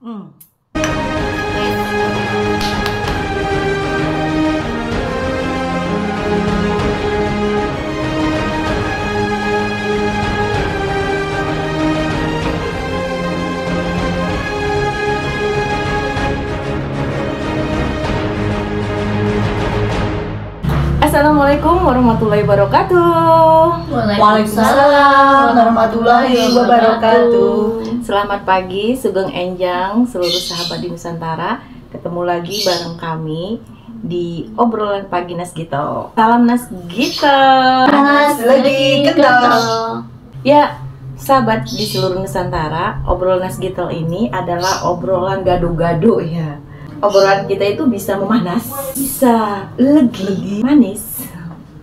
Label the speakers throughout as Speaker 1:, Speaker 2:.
Speaker 1: Hmm.
Speaker 2: Assalamualaikum warahmatullahi wabarakatuh.
Speaker 1: Waalaikumsalam warahmatullahi wabarakatuh.
Speaker 2: Selamat pagi Sugeng Enjang, seluruh sahabat di Nusantara. Ketemu lagi bareng kami di obrolan pagi Nas Gito. Salam Nas Gito.
Speaker 1: Nas lagi kental.
Speaker 2: Ya, sahabat di seluruh Nusantara, obrolan Nas Gito ini adalah obrolan gado-gado ya. Obrolan kita itu bisa memanas, bisa legi, manis,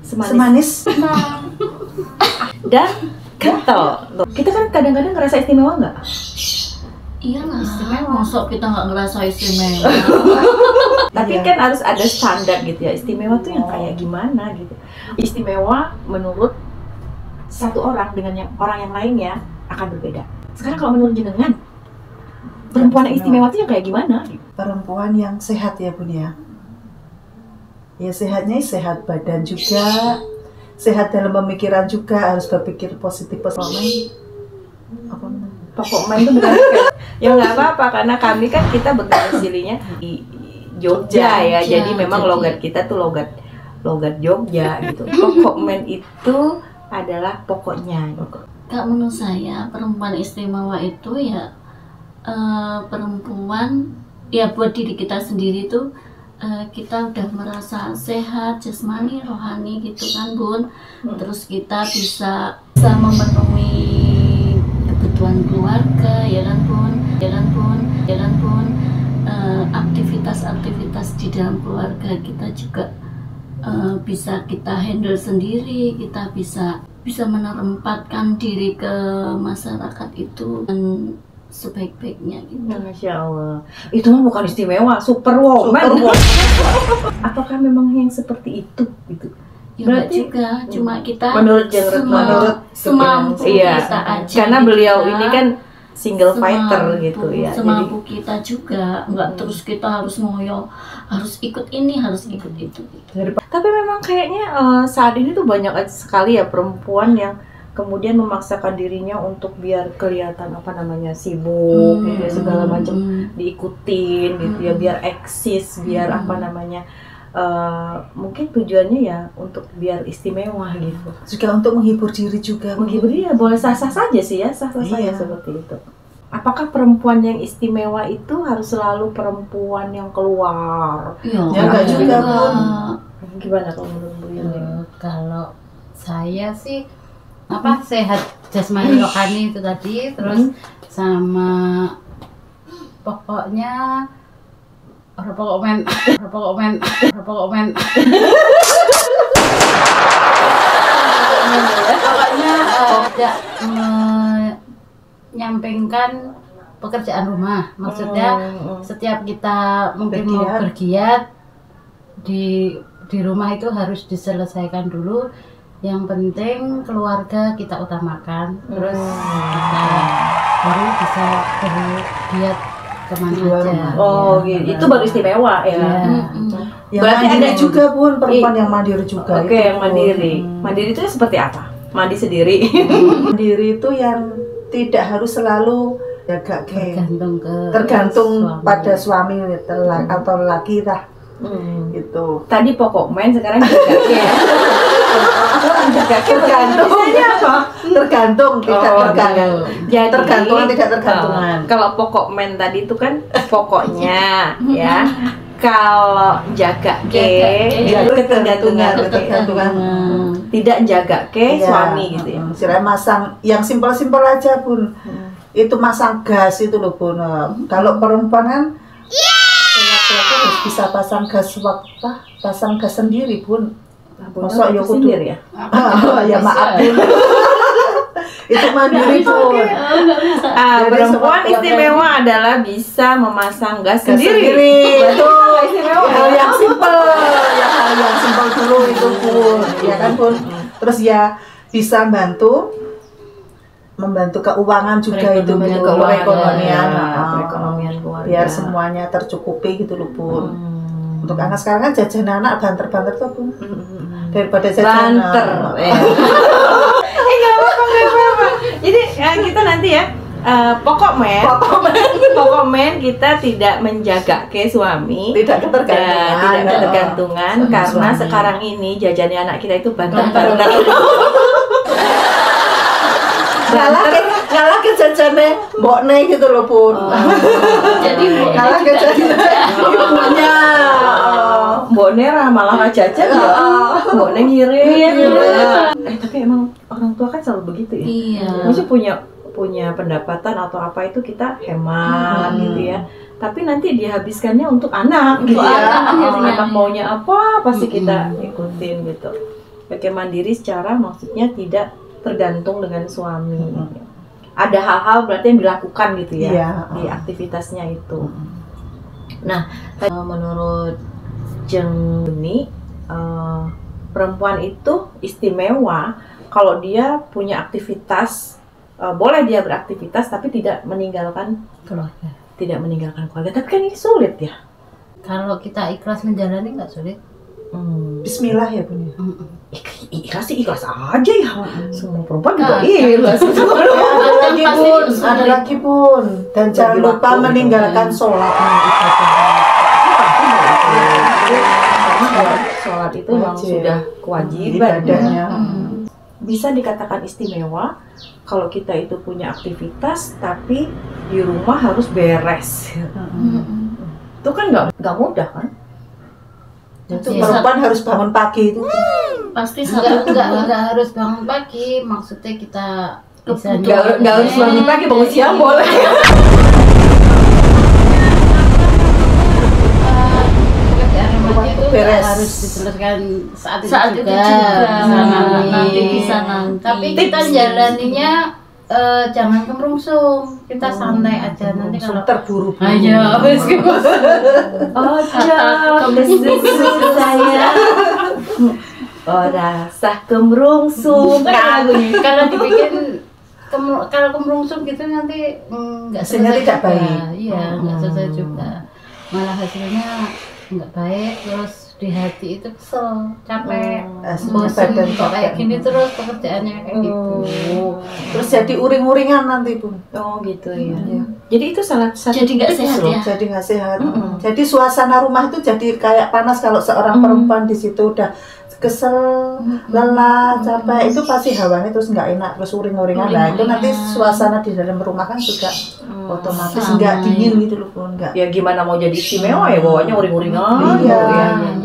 Speaker 1: Semanis.
Speaker 2: dan kental. Kita kan kadang-kadang ngerasa istimewa nggak?
Speaker 3: Iya lah, istimewa. Masuk kita nggak ngerasa istimewa.
Speaker 2: Tapi
Speaker 1: Iya.
Speaker 2: kan harus ada standar gitu ya. Istimewa tuh yang kayak gimana gitu. Istimewa menurut satu orang dengan orang yang lainnya akan berbeda. Sekarang kalau menurut jenengan, perempuan yang istimewa tuh yang kayak gimana?
Speaker 1: Perempuan yang sehat ya Bun ya. Ya sehatnya sehat badan juga, sehat dalam pemikiran juga, harus berpikir positif. Apa namanya?
Speaker 2: Pokok main itu benar ya nggak apa-apa karena kami kan kita berdomisilinya di Jogja ya, jadi memang logat kita tuh logat Jogja gitu. Pokok main itu adalah pokoknya gitu.
Speaker 3: Kak, menurut saya perempuan istimewa itu ya perempuan ya buat diri kita sendiri tuh kita udah merasa sehat jasmani rohani gitu kan Bun. Terus kita bisa memenuhi kebutuhan keluarga ya kan Bun, aktivitas di dalam keluarga kita juga bisa kita handle sendiri, kita bisa menempatkan diri ke masyarakat itu dan sebaik-baiknya gitu.
Speaker 2: Masya Allah, itu mah bukan istimewa, superwoman. Apakah memang yang seperti itu gitu?
Speaker 3: Ya enggak juga, cuma kita
Speaker 2: menurut genre
Speaker 3: semampu
Speaker 2: iya,
Speaker 3: kita aja.
Speaker 2: karena
Speaker 3: gitu
Speaker 2: beliau
Speaker 3: ya.
Speaker 2: ini kan single fighter gitu ya.
Speaker 3: Semampu kita juga, enggak terus kita harus ngoyo, harus ikut ini, harus ikut itu gitu.
Speaker 2: Tapi memang kayaknya saat ini tuh banyak sekali ya perempuan yang kemudian memaksakan dirinya untuk biar kelihatan sibuk gitu ya, segala macam diikutin gitu ya, biar eksis, biar mungkin tujuannya ya untuk biar istimewa gitu.
Speaker 1: Juga untuk menghibur diri juga.
Speaker 2: Menghibur dia boleh sah-sah saja sih ya, sah-sah saja
Speaker 1: Iya.
Speaker 2: seperti itu. Apakah perempuan yang istimewa itu harus selalu perempuan yang keluar?
Speaker 3: Ya,
Speaker 1: enggak juga, Bun.
Speaker 2: Gimana kalau menurut Bu Yuni?
Speaker 4: Kalau saya sih sehat jasmani rohani itu tadi, terus sama pokoknya pokoknya tidak menyampingkan pekerjaan rumah. Maksudnya setiap kita mungkin mau bergiat di rumah itu harus diselesaikan dulu. Yang penting keluarga kita utamakan, terus kita baru bisa bergiat kemana aja.
Speaker 2: Oh gitu, itu baru istimewa ya.
Speaker 1: Yang
Speaker 2: Berarti
Speaker 1: mandiri
Speaker 2: ada
Speaker 1: juga Bun, perempuan yang mandiri juga.
Speaker 2: Oke,
Speaker 1: itu,
Speaker 2: yang
Speaker 1: Bun.
Speaker 2: mandiri. Mandiri itu seperti apa? Mandi sendiri.
Speaker 1: Mandiri itu yang tidak harus selalu jaga tergantung pada suami atau laki lah. Gitu.
Speaker 2: Tadi pokok main, sekarang jaga ke.
Speaker 1: Tergantung. Misalnya apa? Tergantung, tidak tergantung.
Speaker 2: Jadi,
Speaker 1: Tergantungan, tidak tergantungan.
Speaker 2: Kalau pokok main tadi itu kan pokoknya ya. Kalau jaga ke,
Speaker 1: Ya,
Speaker 2: ketergantungan.
Speaker 1: ketergantungan.
Speaker 2: Tidak jaga ke
Speaker 1: Iya.
Speaker 2: suami gitu ya.
Speaker 1: Istilahnya masang yang simpel-simpel aja Bun. Itu masang gas itu loh Bun. Kalau perempuan kan laki-laki harus bisa pasang gas sendiri Bun. Masa ya kudu
Speaker 2: sendiri ya?
Speaker 1: ya maaf Bun. Itu mandiri Bun. Jadi
Speaker 2: Perempuan
Speaker 1: seperti
Speaker 2: istimewa adalah bisa memasang gas
Speaker 1: Gas
Speaker 2: sendiri.
Speaker 1: Betul.
Speaker 2: Istimewa.
Speaker 1: Hal yang simpel, hal yang simpel dulu itu Bun. Ya kan Bun. Terus ya bisa membantu keuangan juga itu
Speaker 4: Perekonomian
Speaker 1: perekonomian.
Speaker 2: Perekonomian keluarga. keluarga.
Speaker 1: biar semuanya tercukupi gitu loh Bun. Untuk anak sekarang kan jajan anak banter-banter tuh Bun. Daripada jajan
Speaker 2: banter. Nggak apa-apa. Jadi kita nanti ya pokok men kita tidak menjaga ke suami,
Speaker 1: tidak ketergantungan,
Speaker 2: karena sekarang ini jajannya anak kita itu banter.
Speaker 1: Ngalah ke jajannya mbokne gitu loh Bun.
Speaker 3: Jadi
Speaker 1: Ngalah ke jajannya ibunya.
Speaker 2: Mbokne malah jajan ya. Mbokne ngirim. Tapi emang orang tua kan selalu begitu ya.
Speaker 3: iya.
Speaker 2: Maksudnya punya pendapatan atau apa itu kita hemat gitu ya. Tapi nanti dihabiskannya untuk anak gitu ya. Anak maunya apa pasti kita ikutin gitu. Pakai mandiri secara maksudnya tidak tergantung dengan suami. Ada hal-hal berarti yang dilakukan gitu ya di aktivitasnya itu. Nah, menurut Jeng ini perempuan itu istimewa kalau dia punya aktivitas, boleh dia beraktivitas tapi tidak meninggalkan
Speaker 4: keluarga.
Speaker 2: Tapi kan ini sulit ya.
Speaker 4: Kalau kita ikhlas menjalani nggak sulit.
Speaker 1: Bismillah ya Bun.
Speaker 2: Ikhlas aja ya. Semua perempuan juga ikhlas.
Speaker 1: Ada lagi Bun. Dan jangan lupa meninggalkan sholat.
Speaker 2: Sholat itu memang sudah kewajiban
Speaker 1: ibadahnya.
Speaker 2: Bisa dikatakan istimewa kalau kita itu punya aktivitas tapi di rumah harus beres. Itu kan nggak mudah kan?
Speaker 1: Itu perempuan harus bangun pagi itu.
Speaker 3: Pasti
Speaker 4: Enggak harus bangun pagi, maksudnya kita bisa
Speaker 2: Nggak harus bangun pagi, bangun siang boleh.
Speaker 4: pekerjaan rumah itu
Speaker 1: beres.
Speaker 4: harus diselesaikan saat itu juga.
Speaker 3: Nanti bisa nanti.
Speaker 4: Tapi kita jalaninya jangan kemerungsung, kita santai aja nanti kalau
Speaker 1: terburu-buru.
Speaker 4: ayo wes
Speaker 2: saya rasa kemerungsung
Speaker 4: kalau dibikin kalau kemerungsung gitu nanti nggak
Speaker 1: Hasilnya
Speaker 4: selesai
Speaker 1: tidak
Speaker 4: juga.
Speaker 1: baik.
Speaker 4: Iya, nggak selesai juga, malah hasilnya nggak baik, terus di hati itu kesel, capek, bosan kok kayak gini terus pekerjaannya kayak gitu.
Speaker 1: Terus jadi uring-uringan nanti Bun.
Speaker 2: Oh gitu ya. Jadi itu salah satu
Speaker 3: Jadi nggak
Speaker 2: tips
Speaker 3: sehat
Speaker 2: loh.
Speaker 3: ya.
Speaker 1: Jadi nggak sehat. Jadi suasana rumah itu jadi kayak panas kalau seorang perempuan di situ udah kesel, lelah, capek, itu pasti hawanya terus nggak enak, terus uring-uringan. Nah itu nanti suasana di dalam rumah kan juga otomatis nggak dingin gitu loh Bun, nggak.
Speaker 2: Ya gimana mau jadi istimewa ya bawanya uring-uringan.
Speaker 1: Iya.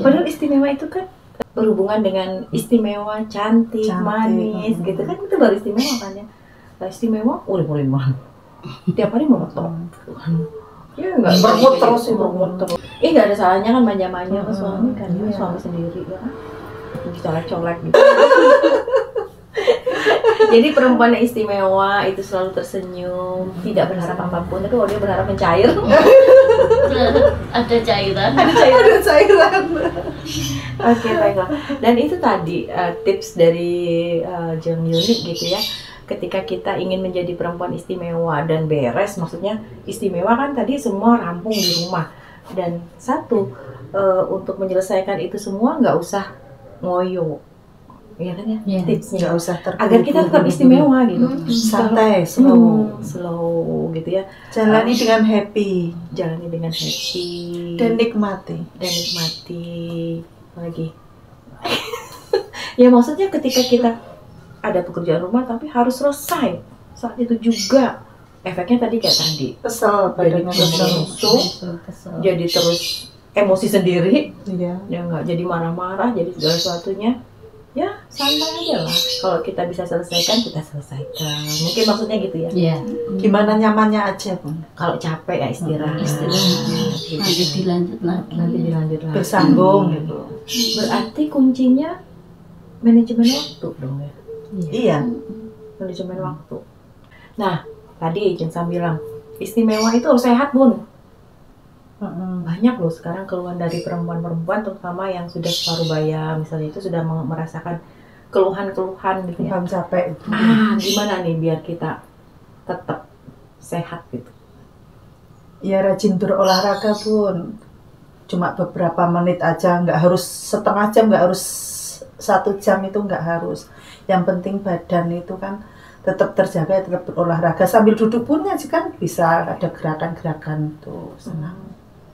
Speaker 2: Padahal istimewa itu kan berhubungan dengan istimewa, cantik, manis gitu kan, itu baru istimewa kan ya. Nah, istimewa uring-uringan. Tiap hari mau foto. Ya enggak
Speaker 1: Bermut terus sih,
Speaker 2: bermut terus. Nggak ada salahnya kan manja-manja ke suami kan, ya, suami sendiri ya. Colek-colek gitu. Jadi perempuan yang istimewa itu selalu tersenyum, tidak berharap apapun, tapi kalau dia berharap mencair,
Speaker 3: Ada cairan.
Speaker 1: Ada cairan.
Speaker 2: Oke, baiklah. Dan itu tadi tips dari Jeng Yuni gitu ya. Ketika kita ingin menjadi perempuan istimewa dan beres, maksudnya istimewa kan tadi semua rampung di rumah. Dan satu, untuk menyelesaikan itu semua nggak usah ngoyo. Iya kan ya?
Speaker 4: Iya.
Speaker 2: Tipsnya.
Speaker 1: Nggak usah terburu-buru.
Speaker 2: Agar kita tetap istimewa gitu.
Speaker 1: Santai, slow.
Speaker 2: Slow gitu ya.
Speaker 1: Jalani dengan happy
Speaker 2: Jalani dengan happy.
Speaker 1: dan nikmati.
Speaker 2: Lagi. Ya maksudnya ketika kita ada pekerjaan rumah tapi harus selesai saat itu juga. Efeknya tadi kayak tadi.
Speaker 1: Kesel,
Speaker 2: Jadi
Speaker 1: badannya
Speaker 2: kesel, jadi terus emosi sendiri,
Speaker 1: Iya.
Speaker 2: ya nggak jadi marah-marah, jadi segala sesuatunya. Ya santai aja lah. Kalau kita bisa selesaikan, kita selesaikan. Mungkin maksudnya gitu ya.
Speaker 4: Iya.
Speaker 1: Gimana nyamannya aja Bun.
Speaker 2: Kalau capek ya istirahat.
Speaker 3: Nanti
Speaker 2: Gitu.
Speaker 3: dilanjut lagi.
Speaker 2: Nanti dilanjut lagi.
Speaker 1: Bersambung gitu.
Speaker 2: Berarti kuncinya manajemen waktu dong ya.
Speaker 1: Iya.
Speaker 2: Manajemen waktu. Nah, tadi Jeng Sam bilang istimewa itu harus sehat Bun. Banyak loh sekarang keluhan dari perempuan-perempuan, terutama yang sudah separuh baya misalnya, itu sudah merasakan keluhan-keluhan gitu ya.
Speaker 1: Capek.
Speaker 2: Gimana nih biar kita tetap sehat gitu?
Speaker 1: Ya rajin berolahraga Bun. Cuma beberapa menit aja, nggak harus setengah jam, nggak harus 1 jam, itu nggak harus. Yang penting badan itu kan tetap terjaga, tetap berolahraga. Sambil duduk pun aja kan bisa ada gerakan-gerakan tuh.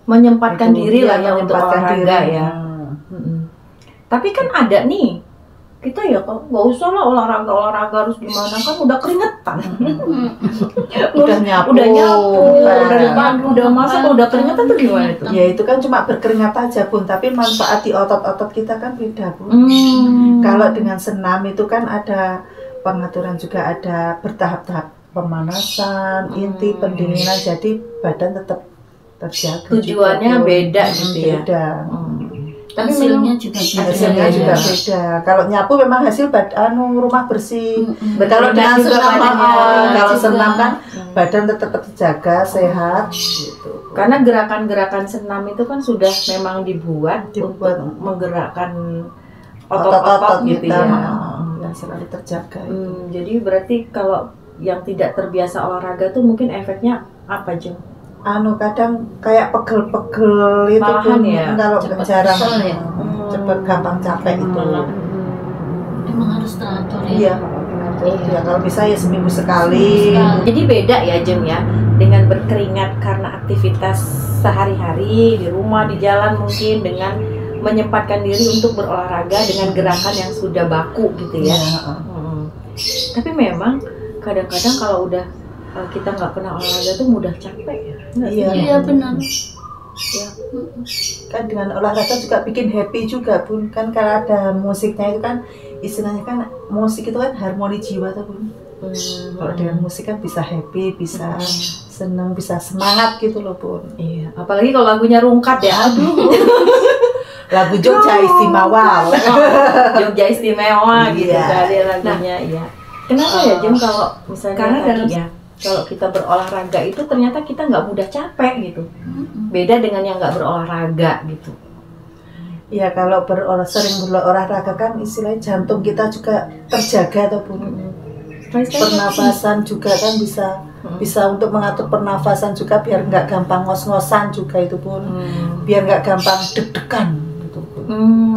Speaker 2: Menyempatkan
Speaker 1: Itu,
Speaker 2: diri lah
Speaker 1: iya,
Speaker 2: ya untuk
Speaker 1: menyempatkan
Speaker 2: olahraga
Speaker 1: diri.
Speaker 2: ya. Tapi kan ada nih, kita ya kok nggak usah lah olahraga harus gimana, kan udah keringetan.
Speaker 1: Udah nyapu,
Speaker 2: dari pagi udah masak, udah keringetan tuh gimana tuh?
Speaker 1: Ya itu kan cuma berkeringat aja Bun, tapi manfaat di otot-otot kita kan beda Bun. Kalau dengan senam itu kan ada pengaturan juga, ada bertahap-tahap pemanasan, inti pendinginan, jadi badan tetap terjaga.
Speaker 2: Tujuannya
Speaker 1: juga,
Speaker 2: beda gitu ya.
Speaker 1: Beda.
Speaker 3: Tapi hasilnya juga beda.
Speaker 1: Hasilnya juga beda. Kalau nyapu memang hasil rumah bersih. Kalau dengan
Speaker 2: juga
Speaker 1: senam,
Speaker 2: badannya
Speaker 1: kalau
Speaker 3: juga.
Speaker 1: senam kan badan tetap terjaga, sehat. Gitu.
Speaker 2: Karena gerakan-gerakan senam itu kan sudah memang dibuat untuk menggerakkan otot-otot gitu
Speaker 1: kita,
Speaker 2: ya.
Speaker 1: yang selalu terjaga.
Speaker 2: Jadi berarti kalau yang tidak terbiasa olahraga tuh mungkin efeknya apa Jeng?
Speaker 1: Kadang kayak pegel-pegel itu
Speaker 2: Malahan
Speaker 1: Bun,
Speaker 2: ya,
Speaker 1: kalau
Speaker 3: cepet
Speaker 1: jarang
Speaker 3: kesel ya.
Speaker 1: cepet gampang capek itu.
Speaker 3: Emang harus teratur ya.
Speaker 1: Iya, ya kalau bisa ya seminggu sekali.
Speaker 2: Jadi beda ya Jeng ya, dengan berkeringat karena aktivitas sehari-hari di rumah, di jalan mungkin, dengan menyempatkan diri untuk berolahraga dengan gerakan yang sudah baku gitu ya. Tapi memang kadang-kadang kalau udah kita nggak pernah olahraga tuh mudah capek ya.
Speaker 3: Iya benar.
Speaker 2: Ya.
Speaker 1: Kan dengan olahraga juga bikin happy juga Bun, kan kalau ada musiknya itu kan istilahnya kan musik itu kan harmoni jiwa tuh Bun. Kalau dengan musik kan bisa happy, bisa senang, bisa semangat gitu loh Bun.
Speaker 2: Iya, apalagi kalau lagunya rungkat ya, aduh.
Speaker 1: Lagu Jogja Istimewa.
Speaker 2: Jogja Istimewa gitu
Speaker 1: Iya.
Speaker 2: kan dia lagunya. Iya. Kenapa ya Jeng kalau misalnya
Speaker 3: Karena
Speaker 2: tadi
Speaker 3: dalam-
Speaker 2: ya, kalau kita berolahraga itu ternyata kita nggak mudah capek gitu. Beda dengan yang nggak berolahraga gitu.
Speaker 1: Ya kalau sering berolahraga kan istilahnya jantung kita juga terjaga tuh Bun. Pernafasan juga kan bisa untuk mengatur pernafasan juga biar nggak gampang ngos-ngosan juga itu Bun. Biar nggak gampang deg-degan gitu Bun.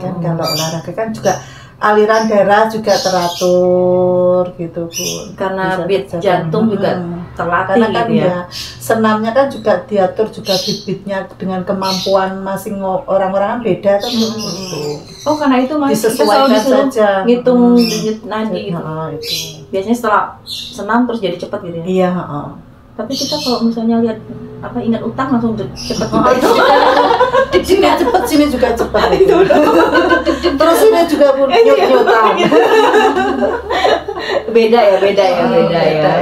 Speaker 1: Kan kalau olahraga kan juga aliran darah juga teratur gitu Bun.
Speaker 2: Karena
Speaker 1: Bisa
Speaker 2: beat
Speaker 1: terjaga.
Speaker 2: jantung juga terlatih
Speaker 1: Karena kan
Speaker 2: gitu ya.
Speaker 1: ya senamnya kan juga diatur juga beat-beatnya dengan kemampuan masing orang-orang kan beda kan gitu.
Speaker 2: Oh karena itu Mas, kita selalu
Speaker 1: Disesuaikan
Speaker 2: disuruh
Speaker 1: saja.
Speaker 2: ngitung denyut nadi gitu.
Speaker 1: Itu.
Speaker 2: Biasanya setelah senam terus jadi cepat gitu ya.
Speaker 1: Iya,
Speaker 2: Tapi kita kalau misalnya lihat ingat utang langsung cepet
Speaker 1: Sini cepet, sini juga cepet itu. Terus ini juga pun nyut-nyutan.
Speaker 2: beda ya.
Speaker 1: Beda itu.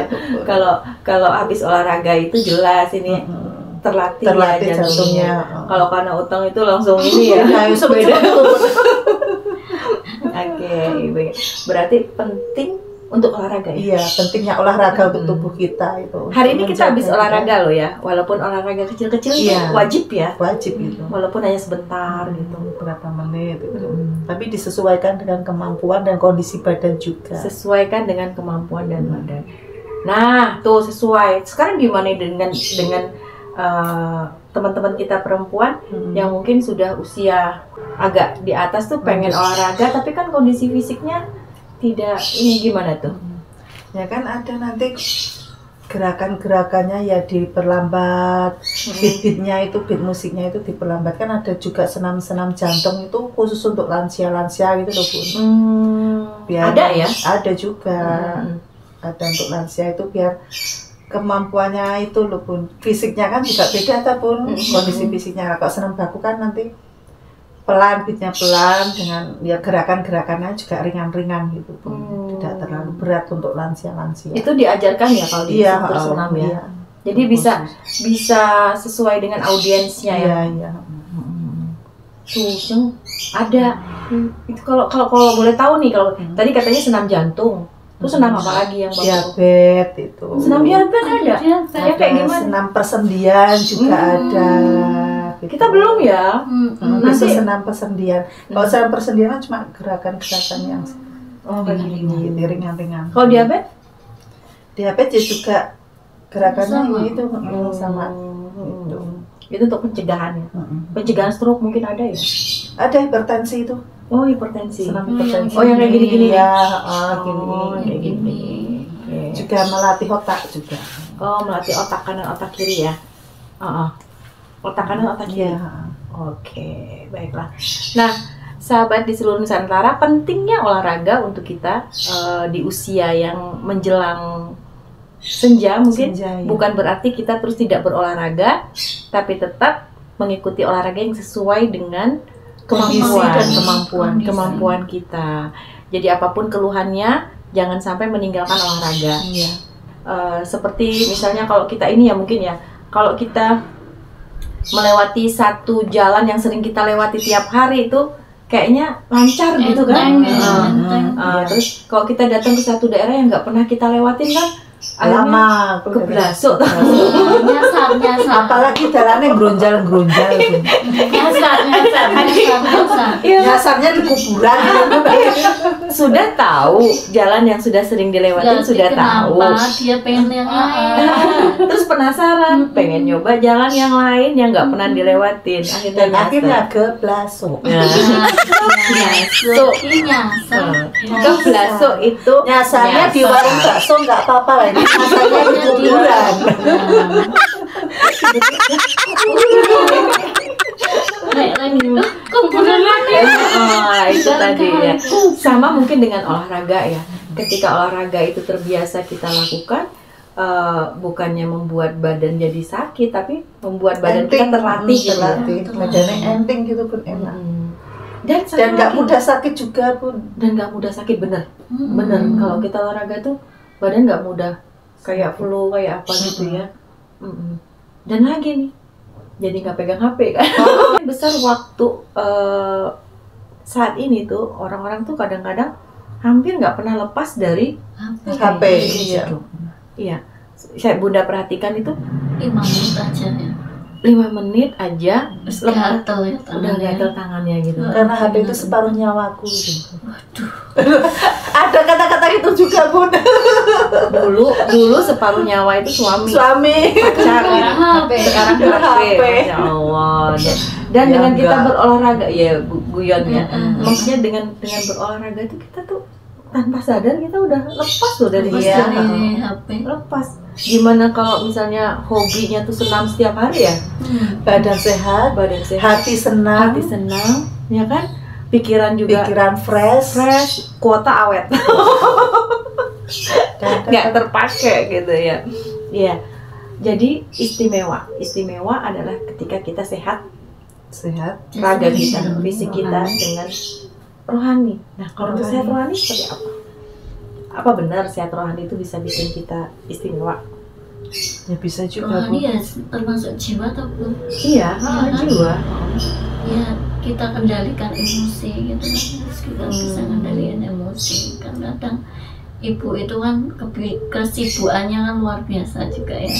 Speaker 2: Kalau habis olahraga itu jelas ini terlatih ya
Speaker 1: jantungnya.
Speaker 2: Kalau karena utang itu langsung ini ya.
Speaker 1: Nah, itu beda.
Speaker 2: Oke, baik. Berarti penting untuk olahraga ya.
Speaker 1: Iya, pentingnya olahraga untuk tubuh kita itu.
Speaker 2: Hari ini kita habis
Speaker 1: Menjaga
Speaker 2: olahraga loh ya, walaupun olahraga kecil-kecil itu
Speaker 1: Iya.
Speaker 2: wajib ya,
Speaker 1: wajib itu.
Speaker 2: walaupun hanya sebentar gitu.
Speaker 1: Berapa menit itu. Tapi disesuaikan dengan kemampuan dan kondisi badan juga.
Speaker 2: Sesuaikan dengan kemampuan dan badan. Nah, tuh sesuai. Sekarang gimana dengan teman-teman kita perempuan yang mungkin sudah usia agak di atas tuh pengen olahraga, tapi kan kondisi fisiknya tidak ini gimana tuh?
Speaker 1: Ya kan ada nanti gerakan-gerakannya ya diperlambat, beat-beatnya itu, beat musiknya itu diperlambat. Kan ada juga senam-senam jantung itu khusus untuk lansia-lansia gitu loh Bun.
Speaker 2: Ada ya?
Speaker 1: Ada juga. Ada untuk lansia itu biar kemampuannya itu loh Bun. Fisiknya kan juga beda ta Bun, kondisi fisiknya. Kalau senam baku kan nanti pelan, beatnya pelan, dengan ya gerakan-gerakannya juga ringan-ringan gitu Bun. Tidak terlalu berat untuk lansia-lansia.
Speaker 2: Itu diajarkan ya kalau di struktur senam ya.
Speaker 1: Iya.
Speaker 2: Jadi bisa sesuai dengan audiensnya ya.
Speaker 1: Iya.
Speaker 2: Tuh, Jeng, ada. Itu kalau boleh tahu nih, kalau tadi katanya senam jantung. Terus senam apa lagi yang bagus?
Speaker 1: Diabetes itu.
Speaker 2: Senam diabetes ada. Ya kayak gimana?
Speaker 1: Senam persendian juga ada. Gitu.
Speaker 2: Kita belum ya.
Speaker 1: Nanti senam persendian. Kalau senam persendian kan cuma gerakan-gerakan yang
Speaker 2: Oh, kayak gini.
Speaker 1: ringan-ringan.
Speaker 2: Kalau diabetes?
Speaker 1: Diabetes ya juga Gerakannya
Speaker 3: Sama.
Speaker 1: itu sama.
Speaker 2: Itu untuk pencegahannya. Pencegahan stroke mungkin ada ya?
Speaker 1: Ada hipertensi itu.
Speaker 2: Oh, hipertensi.
Speaker 1: Senam hipertensi.
Speaker 2: Oh, yang kayak gini-gini
Speaker 1: ya,
Speaker 2: gini. Kayak gini. Oke.
Speaker 1: Juga melatih otak juga.
Speaker 2: Oh, melatih otak kanan, otak kiri ya? Otak kanan, otak kiri.
Speaker 1: Iya.
Speaker 2: Oke, baiklah. Nah, sahabat di seluruh Nusantara, pentingnya olahraga untuk kita di usia yang menjelang senja mungkin.
Speaker 1: Senja, ya.
Speaker 2: Bukan berarti kita terus tidak berolahraga, tapi tetap mengikuti olahraga yang sesuai dengan
Speaker 1: Kondisi
Speaker 2: kemampuan
Speaker 1: dan kemampuan
Speaker 2: kita. Jadi apapun keluhannya, jangan sampai meninggalkan olahraga.
Speaker 1: Iya.
Speaker 2: Seperti misalnya kalau kita ini ya mungkin ya, kalau kita melewati satu jalan yang sering kita lewati tiap hari itu kayaknya lancar gitu kan.
Speaker 3: Enteng.
Speaker 2: Terus kalau kita datang ke satu daerah yang nggak pernah kita lewatin kan, akhirnya
Speaker 1: Lama
Speaker 2: keblasuk.
Speaker 3: Nyasar.
Speaker 1: Apalagi jalannya gronjal-gronjal gitu.
Speaker 3: Nyasar.
Speaker 1: Nyasarnya di kuburan.
Speaker 2: Sudah tahu jalan yang sudah sering dilewatin, sudah tahu.
Speaker 3: Kenapa dia pengen yang lain?
Speaker 2: Terus penasaran, pengen nyoba jalan yang lain yang nggak pernah dilewatin.
Speaker 1: Dan
Speaker 2: Akhirnya
Speaker 1: akhirnya keblasuk.
Speaker 2: Nyasuk. Keblasuk itu
Speaker 1: Nyasarnya di
Speaker 2: nyasar.
Speaker 1: warung bakso nggak apa-apa lah. Ini nyasarnya di kuburan.
Speaker 3: Naik lagi. Kuburan lagi.
Speaker 2: Itu tadi ya. Sama mungkin dengan olahraga ya. Ketika olahraga itu terbiasa kita lakukan, bukannya membuat badan jadi sakit, tapi membuat badan kita terlatih gitu ya.
Speaker 1: Badannya enteng gitu pun enak.
Speaker 2: Dan
Speaker 1: Dan nggak mudah sakit juga pun.
Speaker 2: dan nggak mudah sakit, bener. Kalau kita olahraga tuh badan nggak mudah kayak flu kayak apa gitu ya. Dan lagi nih, jadi nggak pegang HP kan. Besar waktu saat ini tuh orang-orang tuh kadang-kadang hampir nggak pernah lepas dari
Speaker 1: HP. Iya.
Speaker 2: Iya, saya Bunda perhatikan itu
Speaker 3: 5 menit aja ya.
Speaker 2: 5 menit aja
Speaker 3: Terus
Speaker 2: lepas,
Speaker 3: gatel ya
Speaker 2: udah
Speaker 3: tangannya.
Speaker 2: gatel tangannya gitu.
Speaker 1: Karena HP itu separuh nyawaku. Gitu. Ada kata-kata itu juga pun.
Speaker 2: Dulu separuh nyawa itu suami,
Speaker 1: Suami.
Speaker 2: pacar,
Speaker 3: HP.
Speaker 2: sekarang HP. Ya Allah. Dan
Speaker 1: Ya
Speaker 2: dengan kita
Speaker 1: enggak.
Speaker 2: berolahraga, ya guyon ya. Maksudnya dengan berolahraga itu kita tuh tanpa sadar kita udah lepas loh dari
Speaker 1: Iya.
Speaker 3: Dari HP.
Speaker 2: lepas. Gimana kalau misalnya hobinya tuh senam setiap hari ya,
Speaker 1: Badan sehat,
Speaker 2: badan sehat,
Speaker 1: hati senang,
Speaker 2: hati senang, ya kan? Pikiran juga
Speaker 1: pikiran fresh.
Speaker 2: kuota awet, nggak terpakai gitu ya. Iya. Jadi istimewa adalah ketika kita sehat,
Speaker 1: Sehat.
Speaker 2: raga kita, fisik kita dengan rohani. Nah, kalau untuk
Speaker 1: Rohani.
Speaker 2: sehat rohani seperti apa? Apa benar sehat rohani itu bisa bikin kita istimewa?
Speaker 1: Ya bisa juga
Speaker 3: Rohani
Speaker 1: Bu.
Speaker 3: ya termasuk jiwa atau belum?
Speaker 2: Iya, jiwa.
Speaker 3: Ya kita kendalikan emosi gitu kan. Terus kita bisa kendalikan emosi. Kan kadang ibu itu kan kesibukannya kan luar biasa juga ya.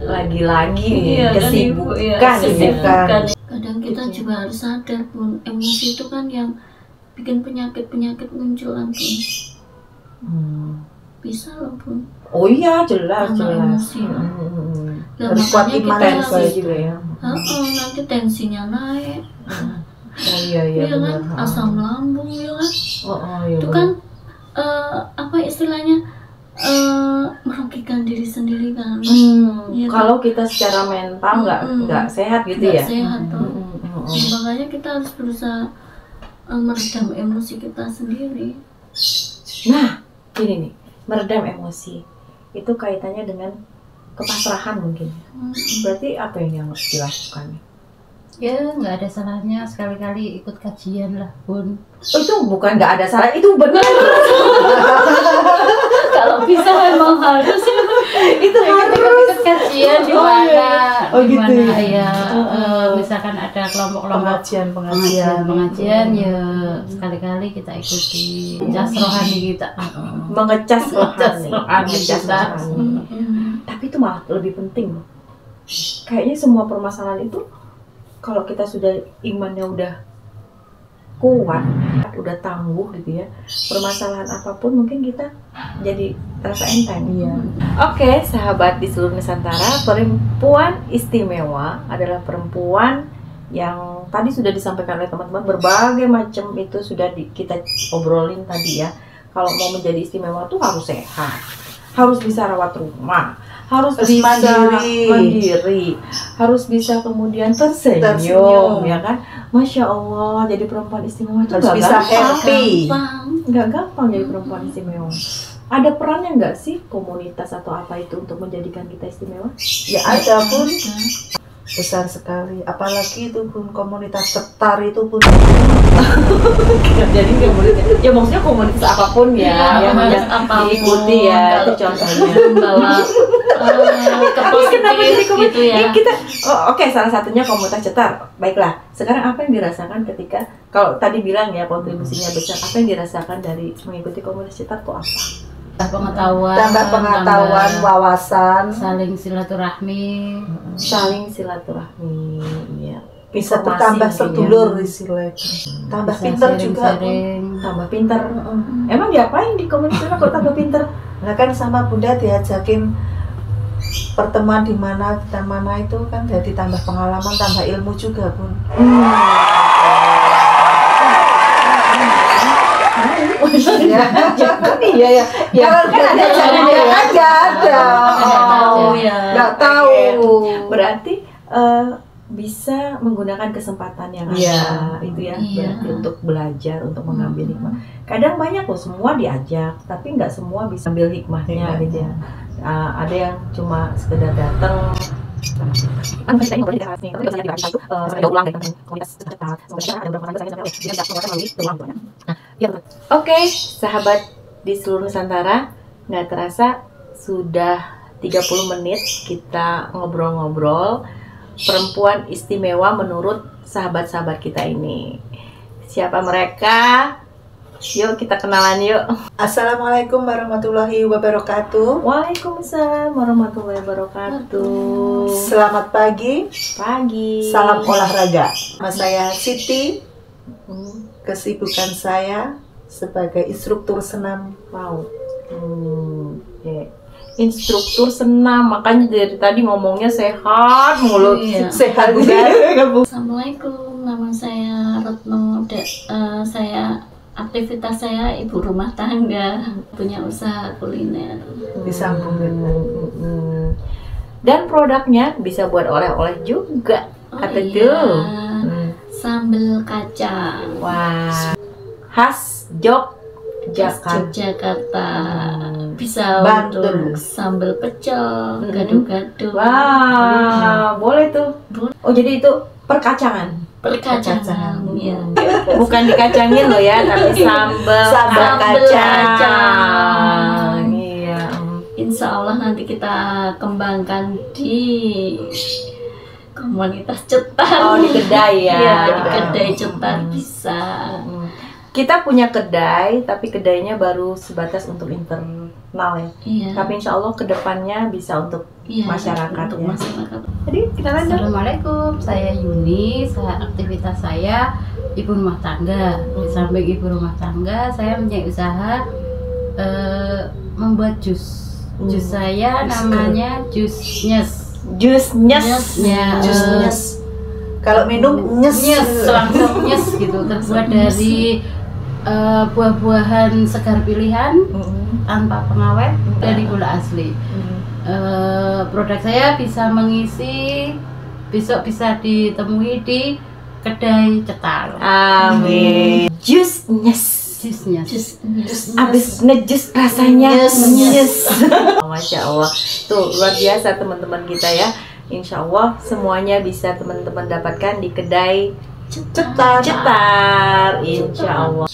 Speaker 2: Lagi-lagi
Speaker 3: Iya, kan, Ibu, iya,
Speaker 2: kesibukan.
Speaker 3: Kadang kita juga harus sadar pun emosi itu kan yang bikin penyakit muncul kan pun. Bisa loh pun.
Speaker 2: Oh iya, jelas.
Speaker 3: Karena emosi. Lah,
Speaker 1: Harus kuat
Speaker 3: makanya
Speaker 1: iman
Speaker 3: kita
Speaker 1: juga
Speaker 2: juga ya.
Speaker 3: nanti tensinya naik.
Speaker 2: Oh iya
Speaker 3: Iya
Speaker 2: benar.
Speaker 3: kan, asam lambung ya kan.
Speaker 2: Iya.
Speaker 3: Itu kan apa istilahnya merugikan diri sendiri kan. Iya,
Speaker 2: kalau kita secara mental nggak sehat gitu
Speaker 3: Nggak
Speaker 2: ya.
Speaker 3: sehat toh. Makanya kita harus berusaha meredam emosi kita sendiri.
Speaker 2: Nah, ini nih, meredam emosi itu kaitannya dengan kepasrahan mungkin. Berarti apa yang harus dilakukan?
Speaker 4: Ya nggak ada salahnya sekali-kali ikut kajian lah Bun.
Speaker 2: Itu bukan nggak ada salah, itu benar.
Speaker 3: Kalau bisa memang harus
Speaker 2: Itu
Speaker 4: Ikut kajian di mana?
Speaker 1: Oh,
Speaker 4: Di
Speaker 1: gitu
Speaker 4: mana
Speaker 1: ya?
Speaker 4: ya? Misalkan ada kelompok-kelompok pengajian ya sekali-kali kita ikuti cas rohani kita.
Speaker 2: mengecas rohani.
Speaker 4: Mengecas rohani.
Speaker 2: Tapi itu malah lebih penting loh. Kayaknya semua permasalahan itu kalau kita sudah imannya udah kuat, udah tangguh gitu ya, permasalahan apapun mungkin kita jadi terasa enteng.
Speaker 1: Iya.
Speaker 2: Oke, sahabat di seluruh Nusantara, perempuan istimewa adalah perempuan yang tadi sudah disampaikan oleh teman-teman, berbagai macam itu sudah kita obrolin tadi ya. Kalau mau menjadi istimewa tuh harus sehat, harus bisa rawat rumah, harus bisa mandiri, harus bisa kemudian tersenyum, ya kan? Masya Allah, jadi perempuan istimewa itu
Speaker 1: Harus
Speaker 2: nggak
Speaker 1: bisa
Speaker 2: gampang.
Speaker 1: happy.
Speaker 2: Nggak gampang jadi perempuan istimewa. Ada perannya nggak sih komunitas atau apa itu untuk menjadikan kita istimewa?
Speaker 1: Ya ada pun, besar sekali. Apalagi itu pun komunitas cetar itu pun.
Speaker 2: Jadi komunitas, ya maksudnya komunitas apapun ya, yang diikuti ya, itu contohnya.
Speaker 3: Membawa ke positif gitu ya.
Speaker 2: Kita, oke, salah satunya komunitas cetar. Baiklah, sekarang apa yang dirasakan ketika, kalau tadi bilang ya kontribusinya besar, apa yang dirasakan dari mengikuti komunitas cetar itu apa?
Speaker 1: Tambah pengetahuan, wawasan,
Speaker 4: saling silaturahmi,
Speaker 2: ya.
Speaker 1: bisa
Speaker 2: Informasi
Speaker 1: bertambah
Speaker 2: mungkin
Speaker 1: sedulur istilahnya. Tambah
Speaker 4: bisa
Speaker 1: pintar juga.
Speaker 4: sharing-sharing.
Speaker 2: Tambah pinter. Emang diapain di komunitas cetar kok tambah pinter?
Speaker 1: Nah kan sama Bunda diajakin pertemuan di mana kita mana itu kan jadi tambah pengalaman, tambah ilmu juga Bun.
Speaker 2: Iya ya. Ya
Speaker 1: Kan ada caranya kan nggak ada. Nggak tahu.
Speaker 2: Berarti bisa menggunakan kesempatan yang ada itu ya, berarti untuk belajar, untuk mengambil hikmah. Kadang banyak loh semua diajak, tapi nggak semua bisa ambil hikmahnya gitu ya. Ada yang cuma sekedar datang. Kita ngobrol di teras nih, tapi biasanya dibahas itu sampai ulang dari komunitas cetar. Semoga ada beberapa orang saya bisa mengeluarkan melalui ruang doanya. Oke, sahabat di seluruh Nusantara, nggak terasa sudah 30 menit kita ngobrol-ngobrol perempuan istimewa menurut sahabat-sahabat kita ini. Siapa mereka? Yuk kita kenalan yuk.
Speaker 1: Assalamualaikum warahmatullahi wabarakatuh.
Speaker 2: Waalaikumsalam warahmatullahi wabarakatuh.
Speaker 1: Selamat pagi. Salam olahraga. Nama saya Siti. Kesibukan saya sebagai instruktur senam.
Speaker 2: Wow. Instruktur senam, makanya dari tadi ngomongnya sehat mulu.
Speaker 1: Sehat
Speaker 3: Assalamualaikum, nama saya Retno. Aktivitas saya ibu rumah tangga, punya usaha kuliner.
Speaker 1: Disambung
Speaker 2: dan produknya bisa buat oleh-oleh juga.
Speaker 3: Sambal kacang.
Speaker 2: Wah, khas
Speaker 3: Yogyakarta. Bisa
Speaker 1: Bantul.
Speaker 3: untuk sambal pecel, gado-gado.
Speaker 2: Wah, boleh tuh. Oh, jadi itu perkacangan.
Speaker 3: Perkacangan, ya.
Speaker 2: Bukan dikacangin loh ya, tapi sambal kacang. Iya.
Speaker 3: Insya Allah nanti kita kembangkan di komunitas cetar.
Speaker 2: Oh, di kedai ya.
Speaker 3: Iya, di kedai cetar bisa.
Speaker 2: Kita punya kedai, tapi kedainya baru sebatas untuk internal ya.
Speaker 3: Iya.
Speaker 2: Tapi insya Allah kedepannya bisa untuk masyarakat
Speaker 3: untuk
Speaker 2: ya.
Speaker 3: masyarakat.
Speaker 2: Jadi kita lanjut.
Speaker 4: Assalamualaikum, saya Yuni. Aktivitas saya ibu rumah tangga. Di samping ibu rumah tangga, saya punya usaha membuat jus. Jus saya namanya jus nyes.
Speaker 2: Jus
Speaker 1: Nyes. Kalau minum nyes.
Speaker 4: Langsung nyes gitu. Terbuat dari buah-buahan segar pilihan tanpa pengawet dari gula asli. Produk saya bisa mengisi, besok bisa ditemui di kedai cetar.
Speaker 2: Amin. Jus nyes. Abis ngejus rasanya nyes. Masya Allah. Tuh luar biasa teman-teman kita ya. Insya Allah semuanya bisa teman-teman dapatkan di kedai cetar. Insya Allah.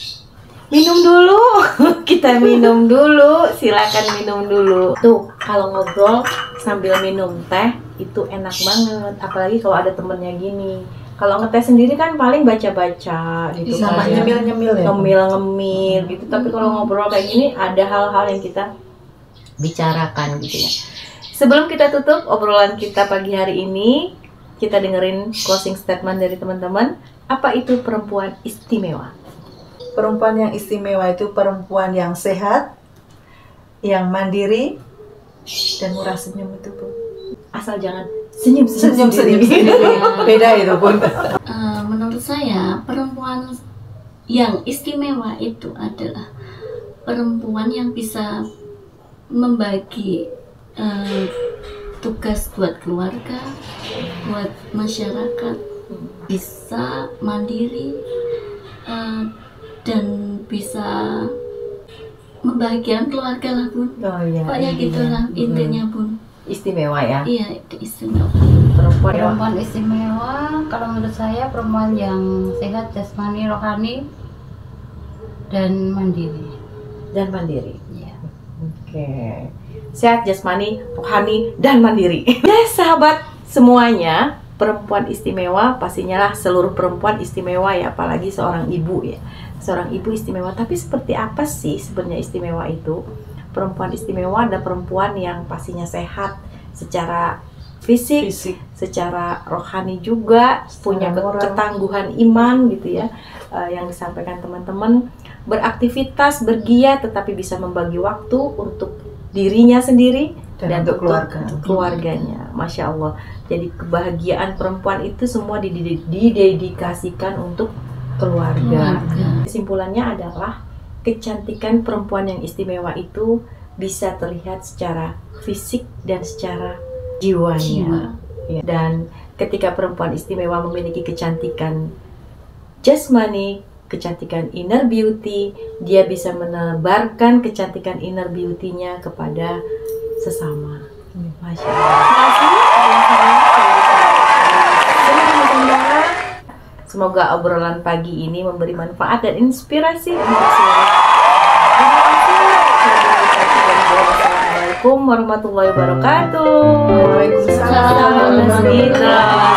Speaker 2: Minum dulu. Kita minum dulu. Silakan minum dulu. Tuh kalau ngobrol sambil minum teh itu enak banget. Apalagi kalau ada temennya gini. Kalau ngeteh sendiri kan paling baca-baca gitu,
Speaker 1: Sama
Speaker 2: kan,
Speaker 1: nyemil-nyemil ya.
Speaker 2: ngemil gitu. Tapi kalau ngobrol kayak gini ada hal-hal yang kita bicarakan gitu ya. Sebelum kita tutup obrolan kita pagi hari ini, kita dengerin closing statement dari teman-teman. Apa itu perempuan istimewa?
Speaker 1: Perempuan yang istimewa itu perempuan yang sehat, yang mandiri dan murah senyum itu, Bu.
Speaker 2: Asal jangan senyum
Speaker 1: Senyum-senyum
Speaker 2: sendiri.
Speaker 1: beda itu, Bun.
Speaker 3: Menurut saya perempuan yang istimewa itu adalah perempuan yang bisa membagi tugas buat keluarga, buat masyarakat, bisa mandiri dan bisa membahagiakan keluarga lah, Bun.
Speaker 2: Oh iya.
Speaker 3: Pokoknya gitulah intinya, Bun.
Speaker 2: Istimewa ya.
Speaker 3: Iya, itu istimewa.
Speaker 4: Perempuan istimewa kalau menurut saya perempuan yang sehat jasmani rohani dan mandiri.
Speaker 2: Dan mandiri.
Speaker 4: Ya.
Speaker 2: Oke. Sehat jasmani, rohani, dan mandiri. Ya sahabat semuanya, perempuan istimewa pastinya lah seluruh perempuan istimewa ya, apalagi seorang ibu ya. Seorang ibu istimewa, tapi seperti apa sih sebenarnya istimewa itu? Perempuan istimewa ada perempuan yang pastinya sehat secara fisik, secara rohani juga, punya ketangguhan iman gitu ya. Yang disampaikan teman-teman, beraktivitas, bergiat tetapi bisa membagi waktu untuk dirinya sendiri dan untuk keluarganya. Masya Allah. Jadi kebahagiaan perempuan itu semua didedikasikan untuk keluarga. Kesimpulannya adalah kecantikan perempuan yang istimewa itu bisa terlihat secara fisik dan secara jiwanya. Ya. Dan ketika perempuan istimewa memiliki kecantikan jasmani, kecantikan inner beauty, dia bisa menebarkan kecantikan inner beauty-nya kepada sesama. Masya Allah. Semoga obrolan pagi ini memberi manfaat dan inspirasi untuk semua. Assalamualaikum warahmatullahi wabarakatuh.
Speaker 1: Waalaikumsalam warahmatullahi wabarakatuh.